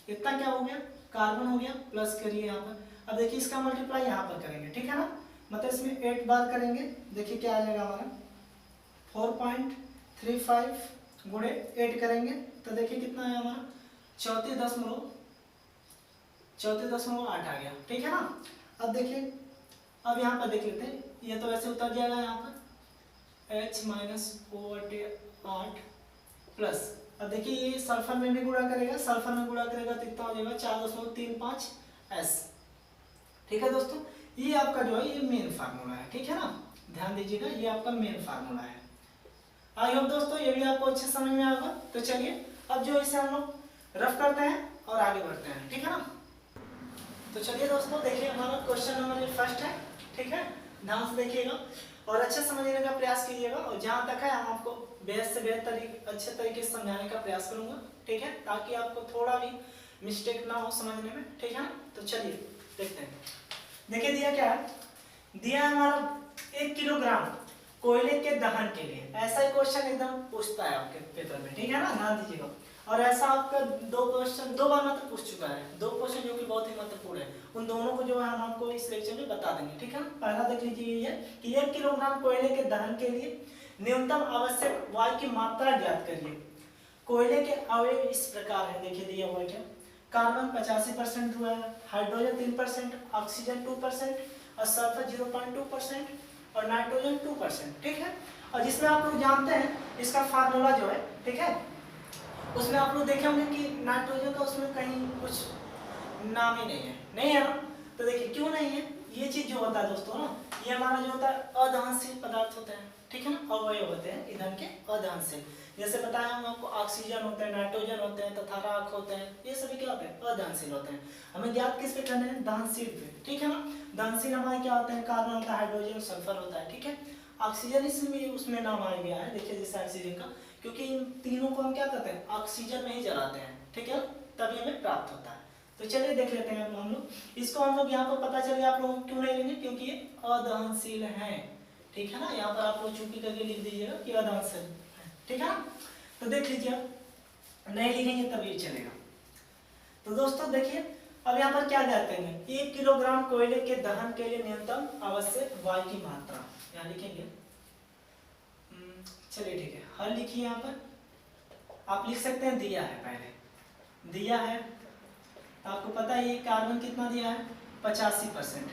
इतना क्या हो गया, कार्बन हो गया, प्लस करिए यहाँ पर। अब देखिए इसका मल्टीप्लाई यहाँ पर करेंगे, ठीक है ना, मतलब इसमें 8 बार करेंगे। देखिए क्या आ जाएगा हमारा 4.35 गुणे 8 करेंगे तो देखिए कितना है हमारा 34.8 आ गया, ठीक है ना। अब देखिए अब यहाँ पर देख लेते हैं, ये तो वैसे उतर जाएगा यहाँ पर H-O/8 प्लस। अब देखिए ये सल्फर में भी गुणा करेगा, सल्फर में गुणा करेगा तो इतना हो जाएगा 4.35 S, ठीक है दोस्तों। ये आपका जो है ये मेन फार्मूला है, ठीक है ना, ध्यान दीजिएगा ये आपका मेन फार्मूला है। आई होप दोस्तों ये भी आपको अच्छे समझ में आएगा। तो चलिए अब जो इसे हम लोग रफ करते हैं और आगे बढ़ते हैं, ठीक है ना। तो चलिए दोस्तों देखिए हमारा क्वेश्चन नंबर फर्स्ट है, ठीक है, ध्यान से देखिएगा और अच्छे समझने का प्रयास कीजिएगा, और जहाँ तक है हम आपको बेहद से बेहतर अच्छे तरीके से समझाने का प्रयास करूंगा, ठीक है, ताकि आपको थोड़ा भी मिस्टेक ना हो समझने में, ठीक है ना। तो चलिए देखते हैं। देखिए दिया क्या है, दिया है हमारा 1 किलोग्राम कोयले के दहन के लिए। ऐसा ही क्वेश्चन एकदम पूछता है आपके पेपर में, ठीक है ना, ध्यान दीजिएगा। और ऐसा आपका 2 क्वेश्चन 2 बार मतलब पूछ चुका है, 2 क्वेश्चन जो कि बहुत ही महत्वपूर्ण है, उन दोनों को जो है हम आपको इस लेक्चर में बता देंगे, ठीक है। पहला देख लीजिए ये कि 1 किलोग्राम कोयले के दहन के लिए न्यूनतम आवश्यक वायु की मात्रा ज्ञात करिए। कोयले के अवयव इस प्रकार है, देखिए दिया हुआ क्या, कार्बन 85% हुआ है, हाइड्रोजन 3%, ऑक्सीजन 2% और सल्फर 0.2% और नाइट्रोजन 2%, ठीक है। और जिसमें आप लोग जानते हैं इसका फार्मूला जो है, ठीक है, उसमें आप लोग देखे होंगे कि नाइट्रोजन का उसमें कहीं कुछ नाम ही नहीं है ना। तो देखिए क्यों नहीं है, ये चीज जो होता है दोस्तों ना, ये हमारा जो होता है अदहनशील पदार्थ होता है, ठीक है ना, अवयव होते हैं ईंधन के अदहनशील। जैसे बताया हम आपको ऑक्सीजन होते हैं, नाइट्रोजन होते हैं तथा राख होते हैं, ये सभी क्या होते हैं, अदहनशील होते हैं। हमें ज्ञात किस पे करना है, दहनशील पे, ठीक है ना। दहनशील हमारे क्या होते हैं, कार्बन होता है, हाइड्रोजन, सल्फर होता है, ठीक है। ऑक्सीजन इसमें उसमें नाम आ गया है, देखिए जैसे ऑक्सीजन का, क्योंकि इन तीनों को हम क्या करते हैं, ऑक्सीजन में ही जलाते हैं, ठीक है, तभी हमें प्राप्त होता है। तो चलिए देख लेते हैं हम लोग इसको, हम लोग यहाँ पर पता चले आप लोगों को क्यों नहीं लेंगे, क्योंकि ये अदहनशील है, ठीक है ना। यहाँ पर आप लोग चूंकि करके लिख दीजिएगा कि अदहनशील है, ठीक है ना। तो देख लीजिए आप नहीं लिखेंगे तभी चलेगा। तो दोस्तों देखिए अब यहाँ पर क्या कहते हैं, 1 किलोग्राम कोयले के दहन के लिए न्यूनतम आवश्यक वायु की मात्रा, यहाँ लिखेंगे, चलिए ठीक है, हल लिखिए। यहाँ पर आप लिख सकते हैं दिया है, पहले दिया है, आपको पता है ये कार्बन कितना दिया है 85%,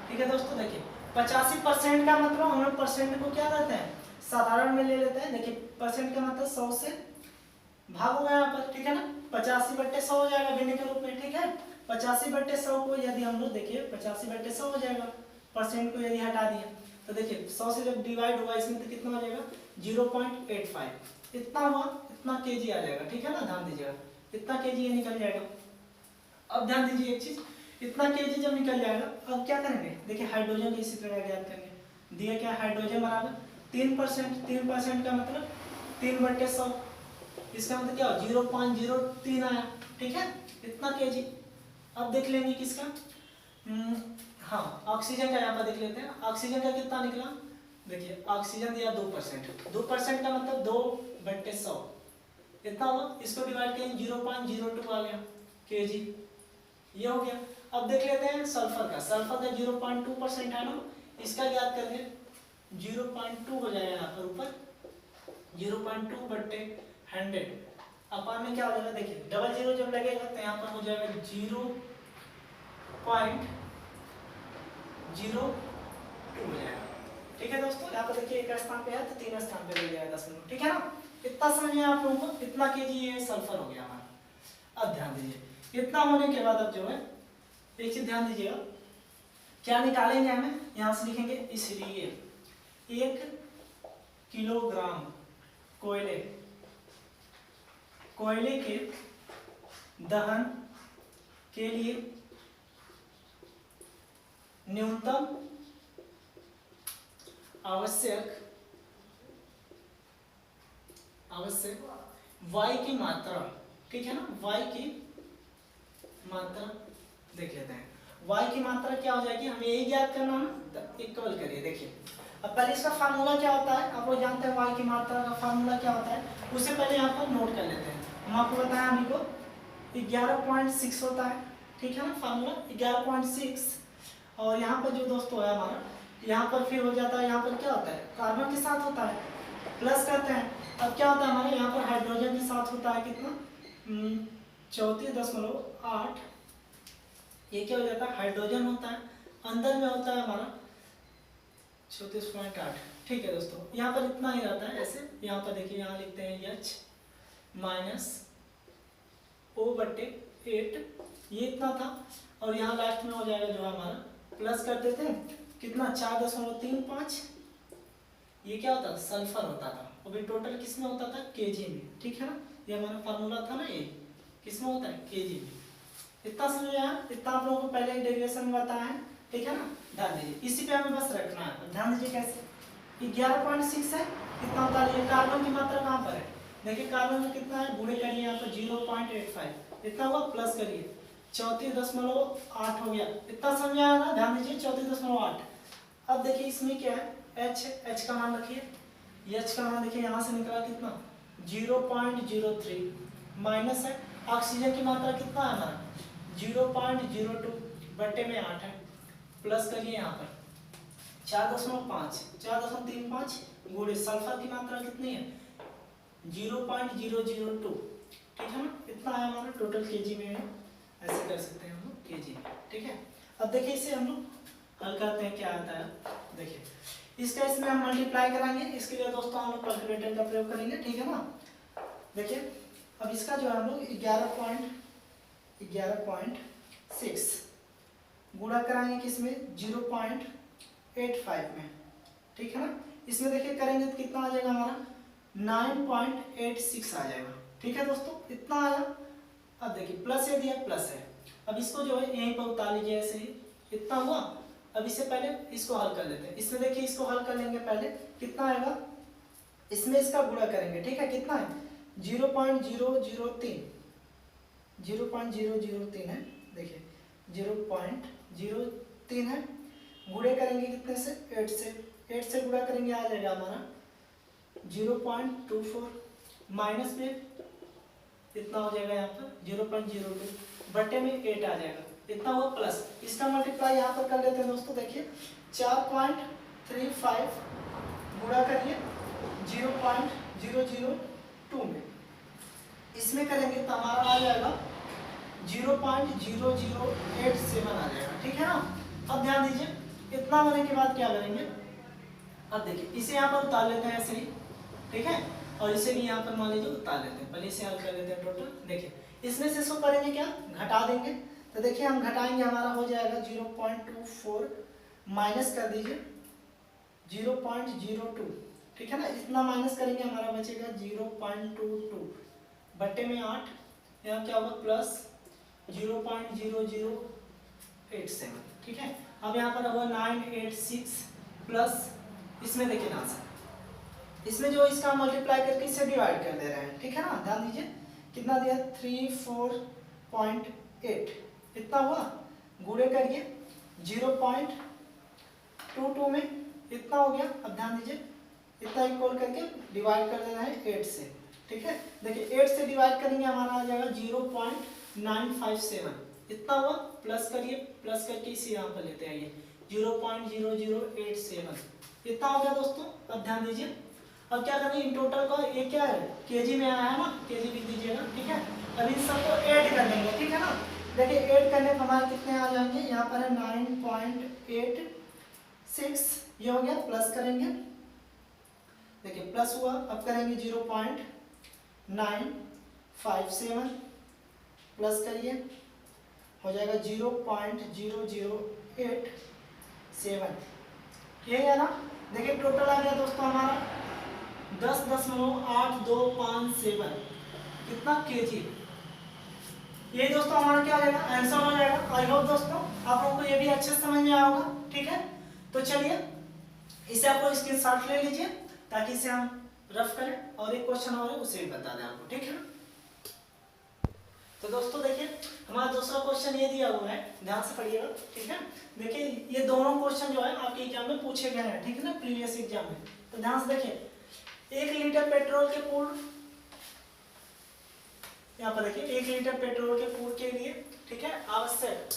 ठीक है दोस्तों। देखिए 85% का मतलब हम लोग परसेंट को क्या करते हैं, साधारण में ले लेते हैं। देखिए परसेंट का मतलब 100 से भाग होगा यहाँ पर, ठीक है ना, 85/100 हो जाएगा भिन्न के रूप में, ठीक है। 85/100 को यदि हम लोग देखिए 85/100 हो जाएगा, परसेंट को यदि हटा दिया तो देखिए 100 से जब डिवाइड हुआ इसमें तो कितना हो जाएगा 0.85, इतना हुआ, इतना केजी आ जाएगा। ठीक है ना, ध्यान दीजिएगा इतना केजी ये निकल जाएगा। अब ध्यान दीजिए एक चीज, इतना केजी जब निकल जाएगा अब क्या करेंगे, देखिए हाइड्रोजन इसी प्रकार ज्ञात करेंगे। दिया क्या, हाइड्रोजन बराबर 3%, 3% का मतलब 3/100, इसका मतलब क्या हो 0.03 आया। ठीक है, इतना केजी। अब देख लेंगे किसका, हाँ ऑक्सीजन का यहाँ पर देख लेते हैं। ऑक्सीजन का कितना निकला, देखिए ऑक्सीजन दिया 2%, 2% का मतलब 2/100 इतना हुआ, इसको डिवाइड करें 0.02 आ गया केजी, ये हो गया। अब देख लेते हैं सल्फर का, सल्फर का 0.2% है ना, इसका ज्ञात करेंगे 0.2 हो जाएगा यहाँ पर ऊपर 0.2/100 अपान में क्या हो जाएगा, देखिए डबल जीरो जब लगेगा तो यहाँ पर हो जाएगा 0.02 हो जाएगा। ठीक है दोस्तों, यहाँ पर देखिए एक स्थान पे है तो 3 स्थान पे ले जाएगा 10 मिनट। ठीक है ना, इतना समझ में आप लोगों को, इतना केजी ये सल्फर हो गया हमारा। अब ध्यान दीजिए इतना होने के बाद अब जो है एक चीज ध्यान दीजिएगा, क्या निकालेंगे हमें, यहाँ से लिखेंगे इसलिए 1 किलोग्राम कोयले के दहन के लिए न्यूनतम आवश्यक वायु की मात्रा, ठीक है ना, वायु की मात्रा देख लेते हैं। वायु की मात्रा क्या हो जाएगी, हमें यही ज्ञात करना है, तो इक्वल करिए। देखिए अब पहले इसका फार्मूला क्या होता है, आप लोग जानते हैं वायु की मात्रा का फार्मूला क्या होता है, उससे पहले यहाँ पर नोट कर लेते हैं। हम आपको बताया अभी को 11.6 होता है। ठीक है ना, फार्मूला 11.6, और यहाँ पर जो दोस्तों है हमारा, यहाँ पर फिर हो जाता है, यहाँ पर क्या होता है कार्बन के साथ होता है, प्लस करते हैं। अब क्या होता है हमारे यहाँ पर हाइड्रोजन के साथ होता है कितना 34.8, ये क्या हो जाता है हाइड्रोजन होता है, अंदर में होता है हमारा 34.8। ठीक है दोस्तों, यहाँ पर इतना ही रहता है ऐसे। यहाँ पर देखिए यहाँ लिखते हैं H - O/8, ये इतना था, और यहाँ लास्ट में हो जाएगा जो हमारा प्लस करते थे कितना 4.35, ये क्या होता था सल्फर होता था, और टोटल किस में होता था केजी में। ठीक है ना, ये हमारा फार्मूला था ना, ये किस में होता है केजी में। इतना समझ आया, इतना आप लोगों को पहले ही डेरिवेशन में बताया है। ठीक है ना, ध्यान दीजिए इसी पे हमें बस रखना है। ध्यान दीजिए कैसे, 11.6 है, कितना होता है, कार्बन की मात्रा कहाँ पर है, देखिए कार्बन में कितना है, गुणे करिए यहाँ पर 0.85, इतना हुआ, प्लस करिए 34.8 हो गया। इतना समझ आया ना, ध्यान दीजिए 34.8। अब देखिए इसमें क्या है H का मान रखिए, H का मान देखिए यहाँ से निकला कितना 0.03, माइनस है ऑक्सीजन की मात्रा कितना है हमारा 0.02 बट्टे में 8 है, प्लस करिए यहाँ पर 4.35 गुणे सल्फर की मात्रा कितनी है 0.002। ठीक है ना, इतना है हमारा टोटल केजी में है, ऐसे कर सकते हैं हम लोग केजी में। ठीक है, अब देखिए इसे हम लोग हल करते हैं, क्या आता है देखिए इसका, इसमें हम मल्टीप्लाई कराएंगे, इसके लिए दोस्तों हम लोग कैलकुलेटर का प्रयोग करेंगे। ठीक है ना, देखिए अब इसका जो है हम लोग 11.6 गुणा कराएंगे किसमें 0.85 में। ठीक है ना, इसमें देखिए करेंगे तो कितना आ जाएगा हमारा 9.86 आ जाएगा। ठीक है दोस्तों, इतना आया। अब देखिए प्लस है दिया, प्लस है, अब इसको जो है यहीं पर उतार लीजिए ऐसे ही, इतना हुआ। अब इससे पहले इसको हल कर लेते हैं, इसमें देखिए इसको हल कर लेंगे पहले, कितना आएगा, इसमें इसका गुणा करेंगे। ठीक है, कितना है 0.003 है, देखिए 0.03 है, गुणे करेंगे कितने से 8 से गुणा करेंगे आ जाएगा हमारा 0.24, माइनस में इतना हो जाएगा यहाँ पर 0.02 बटे में 8 आ जाएगा, इतना हुआ, प्लस इसका मल्टीप्लाई यहाँ पर कर लेते हैं दोस्तों। देखिए 4.35 गुणा करिए 0.002 में, इसमें करेंगे तो हमारा आ जाएगा 0.0087 आ जाएगा। ठीक है ना, अब ध्यान दीजिए इतना होने के बाद क्या करेंगे, अब देखिए इसे यहाँ पर उतार लेते हैं ऐसे ही। ठीक है, और इसे भी यहाँ पर मान लीजिए उतार लेते हैं, पहले इसे हल कर लेते हैं टोटल। देखिए इसमें से इसको करेंगे क्या, घटा देंगे, तो देखिए हम घटाएंगे, हमारा हो जाएगा 0.24 माइनस कर दीजिए 0.02, ठीक है ना। इतना माइनस करेंगे हमारा बचेगा 0.22 बट्टे में 8, यहाँ क्या होगा प्लस 0.0087, ठीक है। अब यहाँ पर होगा 986 प्लस, इसमें देखिए ना सर, इसमें जो इसका मल्टीप्लाई करके इससे डिवाइड कर दे रहे हैं, ठीक है ना। ध्यान दीजिए कितना दिया 34.8, इतना हुआ, गुणे करिए 0.22 में इतना हो गया। अब ध्यान दीजिए इतना इक्वल करके डिवाइड कर देना है 8 से, ठीक है। देखिए 8 से डिवाइड करेंगे हमारा आ जाएगा 0.957, इतना हुआ, प्लस करिए, प्लस करके इसे यहाँ पर लेते आइए 0.0087, इतना हो गया दोस्तों। अब ध्यान दीजिए अब क्या करेंगे, इन टोटल का ये क्या है केजी में आया है ना, केजी लिख दीजिएगा, ठीक है। अब इन सबको ऐड कर देंगे, ठीक है ना। देखिए ऐड करने पर हमारे कितने आ जाएंगे, यहाँ पर है 9.86, ये हो गया, प्लस करेंगे, देखिए प्लस हुआ। अब करेंगे 0.957 प्लस करिए, हो जाएगा 0.0087, ये है ना। देखिए टोटल आ गया दोस्तों हमारा 10.8257, कितना केजी। ये दोस्तों हमारा क्या हो जाएगा, आंसर हो जाएगा। आई होप दोस्तों आप लोगों को ये भी अच्छे से समझ में आया होगा, ठीक है। तो चलिए इसे आप लोग स्क्रीनशॉट ले लीजिए ताकि इसे हम रफ करें, और एक क्वेश्चन और है उसे भी बता दें आपको, ठीक है। तो दोस्तों देखिए हमारा दूसरा क्वेश्चन ये दिया हुआ है, ध्यान से पढ़िएगा, ठीक है। देखिए ये दोनों क्वेश्चन जो है आपके एग्जाम में पूछे गए हैं, ठीक है ना, प्रीवियस एग्जाम में। तो ध्यान से देखिए 1 लीटर पेट्रोल के पूर्ण, यहाँ पर देखिए 1 लीटर पेट्रोल के पूर्ण के लिए, ठीक है, आवश्यक,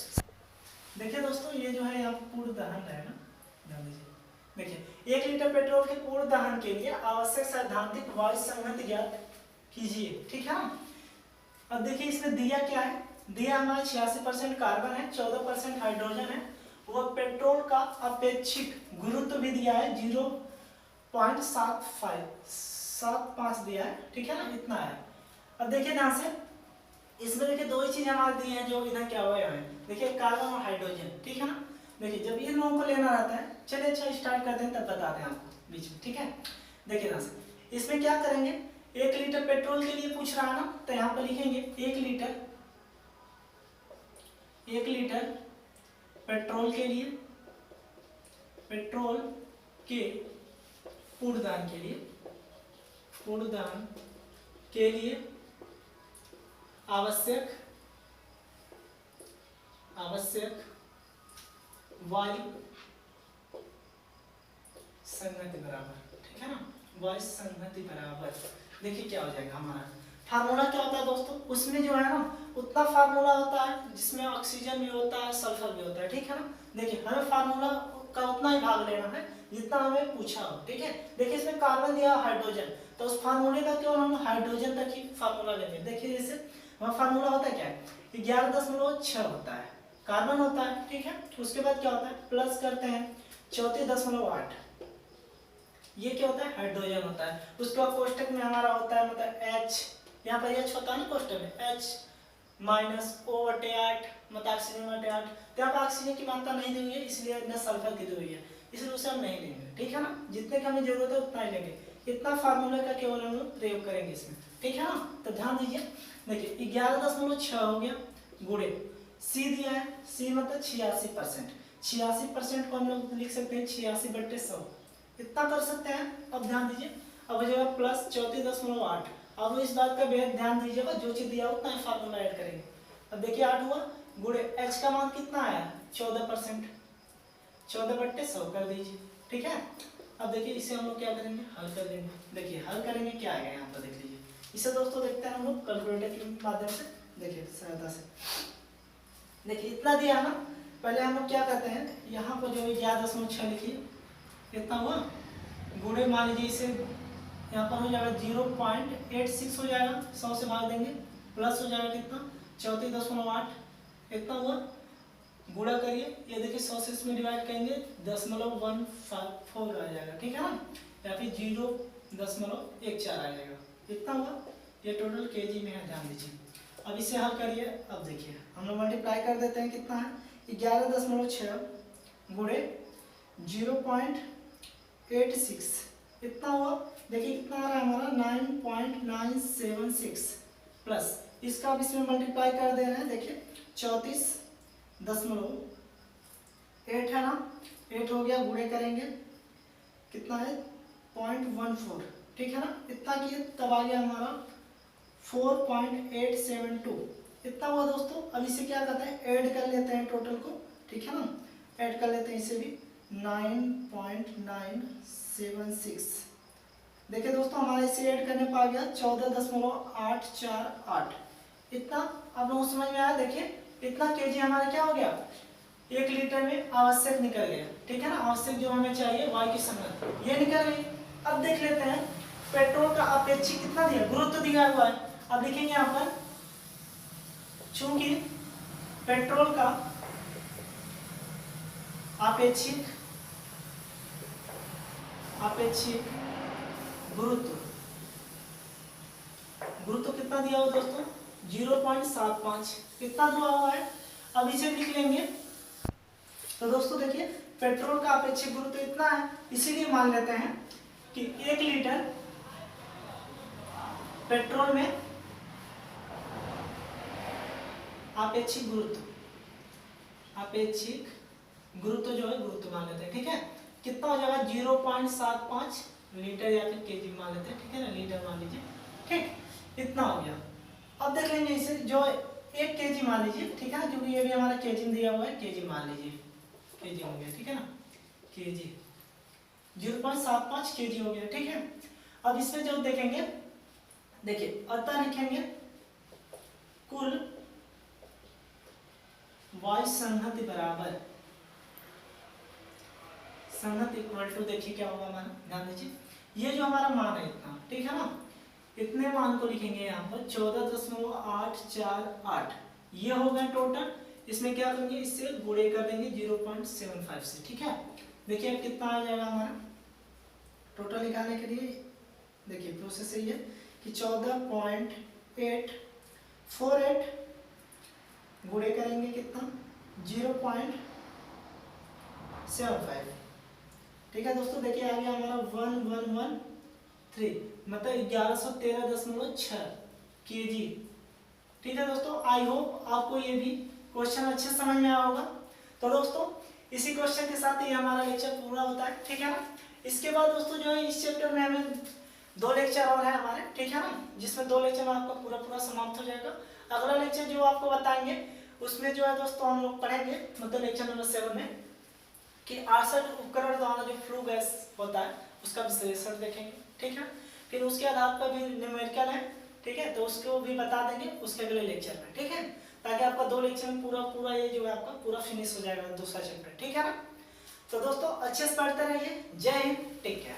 देखिए दोस्तों ये जो है यहाँ पूर्ण दहन है ना, ध्यान दीजिए, देखिए 1 लीटर पेट्रोल के पूर्ण दहन के लिए आवश्यक सैद्धांतिक वायु संघनत्व ज्ञात कीजिए, ठीक है ना। अब देखिए इसमें दिया क्या है, दिया हमारा 86% कार्बन है, 14% हाइड्रोजन है, वह पेट्रोल का अपेक्षित गुरुत्व भी दिया है 0.75 दिया है, ठीक है ना, इतना है। अब देखिए ध्यान से, इसमें देखिए दो ही चीजें हमारे दी हैं जो इधर क्या हुआ है, देखिए कार्बन और हाइड्रोजन, ठीक है ना। देखिए जब इन लोगों को लेना रहता है, चलिए अच्छा स्टार्ट करते हैं तब बताते हैं आपको बीच में, ठीक है। देखिए ध्यान से, इसमें क्या करेंगे, 1 लीटर पेट्रोल के लिए पूछ रहा है ना, तो यहाँ पर लिखेंगे 1 लीटर पेट्रोल के लिए, पेट्रोल के पूर्णदान के लिए आवश्यक वायु संगति बराबर, ठीक है ना, वायु संगति बराबर। देखिए क्या हो जाएगा हमारा फार्मूला क्या होता है दोस्तों, उसमें जो है ना उतना फार्मूला होता है जिसमें ऑक्सीजन भी होता है, सल्फर भी होता है, ठीक है ना। देखिए हमें फार्मूला का उतना ही भाग लेना है जितना हमें पूछा हो, ठीक है। देखिए इसमें कार्बन दिया हाइड्रोजन, तो उस फार्मूले का केवल हम हाइड्रोजन तक ही फार्मूला लेंगे। देखिए जैसे वहाँ फार्मूला होता है क्या है, 11.6 होता है, कार्बन होता है, ठीक है। उसके बाद क्या होता है, प्लस करते हैं 34.8, ये क्या होता है, हाइड्रोजन होता है। उसके बाद कोष्टक में हमारा होता है मतलब H, यहाँ पर H होता है ना कोष्टक में, H -O/8 मतलब ऑक्सीजन/8, तो यहाँ पर ऑक्सीजन की मात्रा नहीं दी हुई है इसलिए न सल्फर की दी हुई है, इसलिए उसे हम नहीं लेंगे, ठीक है ना। जितने की हमें जरूरत है उतना ही लेंगे, इतना फार्मूला का केवल हम लोग प्रयोग करेंगे इसमें, ठीक है ना। तो ध्यान दीजिए, देखिए 11.6 हो गया, गुणे C दिया है, C मतलब 86%, 86% को हम लोग लिख सकते हैं 86/100, इतना कर सकते हैं। अब ध्यान दीजिए, अब हो जाएगा प्लस 34.8। अब इस बात का बेहद ध्यान दीजिएगा, जो चीज दिया उतना ही फार्मूला ऐड करेंगे। अब देखिए 8 हुआ, गुणे H का मान कितना आया 14%, 14/100 कर दीजिए, ठीक है। अब देखिए इसे हम लोग क्या करेंगे, हल कर देंगे। देखिए हल करेंगे क्या आएगा यहाँ पर, देख लीजिए। इसे दोस्तों देखते हैं हम लोग कैलकुलेटर के माध्यम से, देखिए सहायता से। देखिए इतना दिया ना, पहले हम लोग क्या करते हैं, यहाँ पर जो 11.6 लिखिए, कितना हुआ, गुणे मान लीजिए इसे यहाँ पर हो जाएगा 0.86 हो जाएगा, 100 से भाग देंगे, प्लस हो जाएगा कितना 34.8, इतना हुआ, गुणा करिए, ये देखिए 100 से इसमें डिवाइड करेंगे 0.154 आ जाएगा, ठीक है ना, या फिर 0.14 आ जाएगा, इतना हुआ। ये टोटल केजी में है, ध्यान दीजिए। अब इसे हल करिए। अब देखिए हम लोग मल्टीप्लाई कर देते हैं, कितना है 11.6 गुणे 0.86 इतना हुआ। देखिए कितना आ रहा है हमारा 9.976 प्लस इसका अब इसमें मल्टीप्लाई कर दे रहे हैं। देखिए 34.8 है ना, 8 हो गया, गुणे करेंगे कितना है 0.14, ठीक है ना, इतना किए तब आ गया हमारा 4.872 इतना हुआ दोस्तों। अब इसे क्या करते हैं ऐड कर लेते हैं टोटल को, ठीक है ना, ऐड कर लेते हैं इसे भी 9.976। देखिए दोस्तों हमारा इसे ऐड करने पर आ गया 14.848 इतना। आप लोगों को समझ में आया। देखिए इतना केजी हमारा क्या हो गया 1 लीटर में आवश्यक निकल गया, ठीक है ना, आवश्यक जो हमें चाहिए वायु की संगत ये निकल गई। अब देख लेते हैं पेट्रोल का अपेक्षित कितना दिया, गुरुत्व दिया हुआ है। अब लिखेंगे यहाँ पर चूंकि पेट्रोल का अपेक्षित गुरुत्व कितना दिया हुआ दोस्तों 0.75 कितना दिया हुआ है। अब इसे लिख लेंगे। तो दोस्तों देखिए पेट्रोल का अपेक्षित गुरुत्व इतना है, इसीलिए मान लेते हैं कि 1 लीटर पेट्रोल में अपेक्षित गुरुत्व जो है गुरुत्व मान लेते हैं, ठीक है। कितना हो जाएगा 0.75 लीटर या फिर केजी मान लेते हैं, ठीक है ना, लीटर मान लीजिए, ठीक, इतना हो गया। अब देख लेंगे इसे जो 1 केजी मान लीजिए, ठीक है ना, क्योंकि ये भी हमारा केजी में दिया हुआ है, केजी मान लीजिए, केजी हो गया, ठीक है ना, केजी 0.75 केजी हो गया, ठीक है। अब इसमें जो देखेंगे, देखिए अतः लिखेंगे कुल वायु संहति बराबर संहति इक्वल टू, देखिए क्या होगा हमारा, ध्यान दीजिए, ये जो हमारा मान है इतना, ठीक है ना, इतने मान को लिखेंगे यहाँ पर 14.848 ये हो गए टोटल। इसमें क्या करेंगे, इससे गुणे कर देंगे 0.75 से, ठीक है। देखिए अब कितना आ जाएगा हमारा टोटल निकालने के लिए। देखिए प्रोसेस यही है कि 14.848 गुणे करेंगे कितना 0.75, ठीक है दोस्तों। देखिए आ गया हमारा 1113 मतलब 1113.6 केजी, ठीक है दोस्तों। आई होप आपको ये भी क्वेश्चन अच्छे समझ में आया होगा। तो दोस्तों इसी क्वेश्चन के साथ ही हमारा लेक्चर पूरा होता है, ठीक है ना। इसके बाद दोस्तों जो है इस चैप्टर में हमें 2 लेक्चर और है हमारे, ठीक है ना, जिसमें 2 लेक्चर में आपका पूरा समाप्त हो जाएगा। अगला लेक्चर जो आपको बताएंगे उसमें जो है दोस्तों हम लोग पढ़ेंगे मतलब लेक्चर नंबर 7 में कि आर्सर उपकरण द्वारा जो फ्लू गैस होता है उसका विश्लेषण देखेंगे, ठीक है। फिर उसके आधार पर भी न्यूमेरिकल है, ठीक है, तो उसको भी बता देंगे उसके अगले लेक्चर में, ठीक है, ताकि आपका 2 लेक्चर में पूरा ये जो है आपका पूरा फिनिश हो जाएगा दूसरा चैप्टर, ठीक है ना। तो दोस्तों अच्छे से पढ़ते रहिए। जय हिंद, टेक केयर।